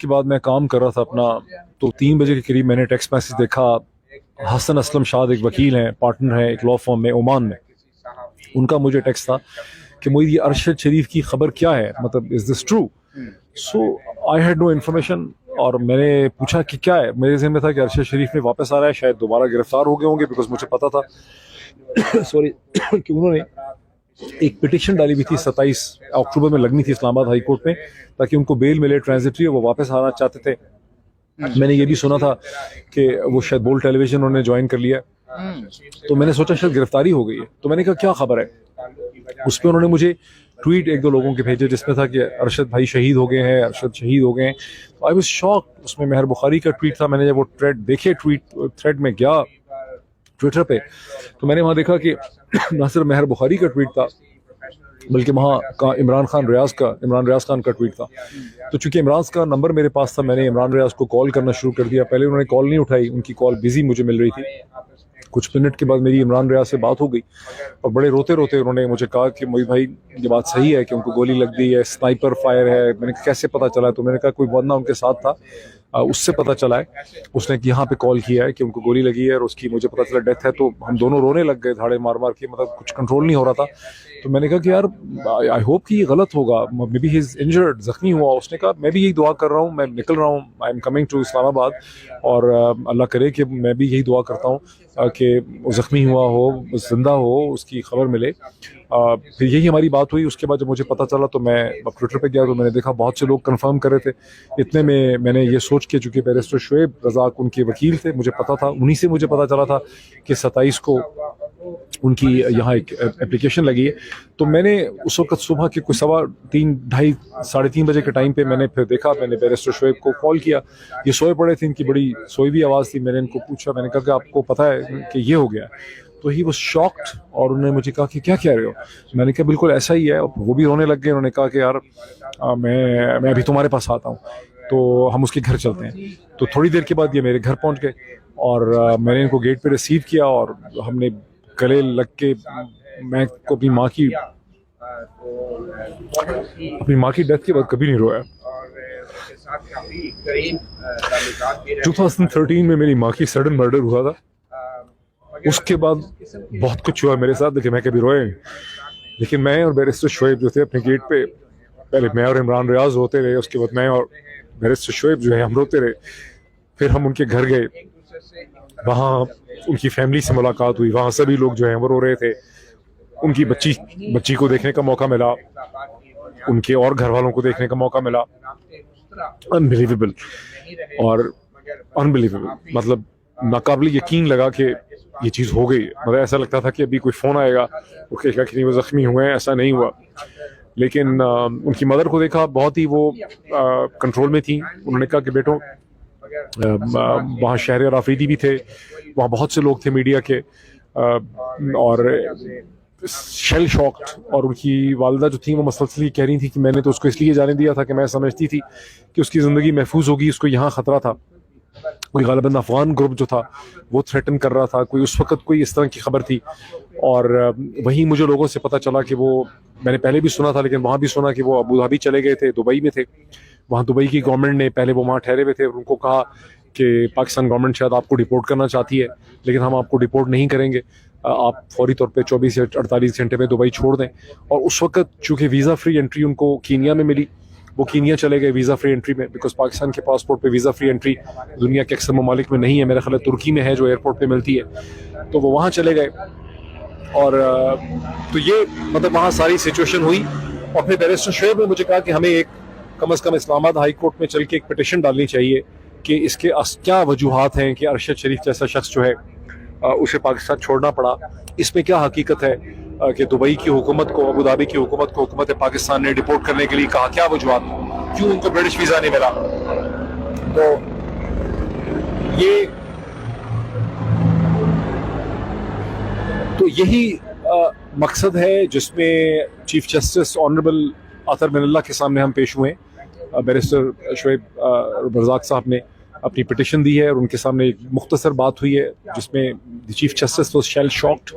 के बाद मैं काम कर रहा था अपना, तो 3 बजे के करीब मैंने टेक्स्ट मैसेज देखा। हसन असलम शाद एक वकील हैं, पार्टनर हैं एक लॉ फर्म में ओमान में। उनका मुझे टेक्स्ट था कि मुझे ये अरशद शरीफ की खबर क्या है, मतलब is this true? So I had no information और मैंने पूछा कि क्या है। मेरे ज़हन में था कि अरशद शरीफ ने वापस आ रहा है, शायद दोबारा गिरफ्तार हो गए होंगे, बिकॉज मुझे पता था सॉरी कि उन्होंने एक पिटिशन डाली हुई थी 27 अक्टूबर में लगनी थी इस्लामाबाद हाई कोर्ट में, ताकि उनको बेल मिले ट्रांजिटरी, और वो वापस आना चाहते थे। मैंने ये भी सुना था कि वो शायद बोल टेलीविजन उन्होंने ज्वाइन कर लिया, तो मैंने सोचा शायद गिरफ्तारी हो गई है। तो मैंने कहा क्या खबर है। उस पर उन्होंने मुझे ट्वीट 1-2 लोगों के भेजे जिसमें था कि अरशद भाई शहीद हो गए हैं, अरशद शहीद हो गए हैं। I was shock. उसमें मेहर बुखारी का ट्वीट था। मैंने जब वो थ्रेड देखे, थ्रेड में गया ट्विटर पे, तो मैंने वहाँ देखा कि ना सिर्फ मेहर बुखारी का ट्वीट था, बल्कि वहाँ का इमरान रियाज खान का ट्वीट था। तो चूंकि इमरान का नंबर मेरे पास था, मैंने इमरान रियाज को कॉल करना शुरू कर दिया। पहले उन्होंने कॉल नहीं उठाई, उनकी कॉल बिजी मुझे मिल रही थी। कुछ मिनट के बाद मेरी इमरान रियाज से बात हो गई और बड़े रोते रोते उन्होंने मुझे कहा कि मोहित भाई ये बात सही है कि उनको गोली लग गई है, स्नाइपर फायर है। मैंने कहा कैसे पता चला? तो मैंने कहा कोई बंदा उनके साथ था, उससे पता चला है। उसने यहाँ पे कॉल किया है कि उनको गोली लगी है और उसकी मुझे पता चला डेथ है। तो हम दोनों रोने लग गए, धाड़े मार मार के, मतलब कुछ कंट्रोल नहीं हो रहा था। तो मैंने कहा कि यार आई होप कि ये गलत होगा, may be he is injured, जख्मी हुआ। उसने कहा मैं भी यही दुआ कर रहा हूँ, मैं निकल रहा हूँ, I am coming to Islamabad, और अल्लाह करे कि मैं भी यही दुआ करता हूँ कि वो जख्मी हुआ हो, जिंदा हो, उसकी खबर मिले। फिर यही हमारी बात हुई। उसके बाद जब मुझे पता चला तो मैं ट्विटर पे गया, तो मैंने देखा बहुत से लोग कंफर्म कर रहे थे। इतने में मैंने ये सोच के, चूंकि बैरिस्टर शुएब रज़ाक उनके वकील थे, मुझे पता था, उन्हीं से मुझे पता चला था कि 27 को उनकी यहाँ एक एप्लीकेशन लगी है। तो मैंने उस वक्त सुबह के कोई 3:30 साढ़े 3 बजे के टाइम पे मैंने फिर देखा, मैंने बैरिस्टर शुएब को कॉल किया। ये सोए पड़े थे, इनकी बड़ी सोई भी आवाज़ थी। मैंने इनको पूछा, मैंने कहा कि आपको पता है कि ये हो गया? तो ही वाज शॉक्ड और उन्होंने मुझे कहा कि क्या कह रहे हो? मैंने कहा बिल्कुल ऐसा ही है। वो भी रोने लग गए। उन्होंने कहा कि यार मैं अभी तुम्हारे पास आता हूँ, तो हम उसके घर चलते हैं। तो थोड़ी देर के बाद ये मेरे घर पहुँच गए और मैंने इनको गेट पे रिसीव किया और हमने गले लग के, मैं को अपनी माँ की डेथ के बाद कभी नहीं रोया। 2013 में मेरी माँ की सडन मर्डर हुआ था। उसके बाद बहुत कुछ हुआ मेरे साथ, लेकिन मैं कभी रोया नहीं। लेकिन मैं और बैरिस्टर शुएब जो थे अपने गेट पे, पहले मैं और इमरान रियाज रोते रहे, उसके बाद मैं और बैरिस्टर शुएब जो है हम रोते रहे। फिर हम उनके घर गए, वहाँ उनकी फैमिली से मुलाकात हुई, वहाँ सभी लोग जो हैं वो रो रहे थे। उनकी बच्ची को देखने का मौका मिला, उनके और घर वालों को देखने का मौका मिला। अनबिलीवेबल और अनबिलीवेबल, मतलब नाकाबिल यकीन लगा कि ये चीज़ हो गई। मतलब ऐसा लगता था कि अभी कोई फ़ोन आएगा, वो कहेगा कि नहीं वो ज़ख्मी हुए हैं। ऐसा नहीं हुआ। लेकिन उनकी मदर को देखा, बहुत ही वो कंट्रोल में थी। उन्होंने कहा कि बेटो, वहाँ शहर आफरीदी भी थे, वहाँ बहुत से लोग थे मीडिया के, और शेल शॉक्ड। और उनकी वालिदा जो थी वो मसलसल कह रही थी कि मैंने तो उसको इसलिए जाने दिया था कि मैं समझती थी कि उसकी ज़िंदगी महफूज होगी, उसको यहाँ ख़तरा था। कोई गालिबन अफगान ग्रुप जो था वो थ्रेटन कर रहा था, कोई उस वक्त कोई इस तरह की खबर थी। और वहीं मुझे लोगों से पता चला कि वो, मैंने पहले भी सुना था लेकिन वहाँ भी सुना कि वो अबू धाबी चले गए थे, दुबई में थे। वहाँ दुबई की गवर्नमेंट ने, पहले वो वहाँ ठहरे हुए थे और उनको कहा कि पाकिस्तान गवर्नमेंट शायद आपको डिपोर्ट करना चाहती है, लेकिन हम आपको डिपोर्ट नहीं करेंगे, आप फौरी तौर पे 24 या 48 घंटे में दुबई छोड़ दें। और उस वक्त चूँकि वीज़ा फ्री एंट्री उनको कीनिया में मिली, वो कीनिया चले गए वीज़ा फ्री एंट्री में, बिकॉज पाकिस्तान के पासपोर्ट पे वीज़ा फ्री एंट्री दुनिया के अक्सर ममालिक में नहीं है। मेरा ख्याल है तुर्की में है जो एयरपोर्ट पे मिलती है। तो वो वहाँ चले गए और तो ये मतलब वहाँ सारी सिचुएशन हुई। और फिर बैरिस्टर शुएब ने मुझे कहा कि हमें एक कम से कम इस्लामाबाद हाई कोर्ट में चल के एक पिटिशन डालनी चाहिए कि इसके क्या वजूहात हैं कि अरशद शरीफ जैसा शख्स जो है उसे पाकिस्तान छोड़ना पड़ा। इसमें क्या हकीकत है कि दुबई की हुकूमत को, अबू धाबी की हुकूमत को हुकूमत पाकिस्तान ने डिपोर्ट करने के लिए कहा, क्या वजूहात, क्यों उनको ब्रिटिश वीज़ा नहीं मिला। तो यही मकसद है जिसमें चीफ जस्टिस ऑनरेबल अतर मिनल्ला के सामने हम पेश हुए। बैरिस्टर शुएब रज़ाक साहब ने अपनी पिटिशन दी है और उनके सामने एक मुख्तसर बात हुई है जिसमें chief justice was shell shocked.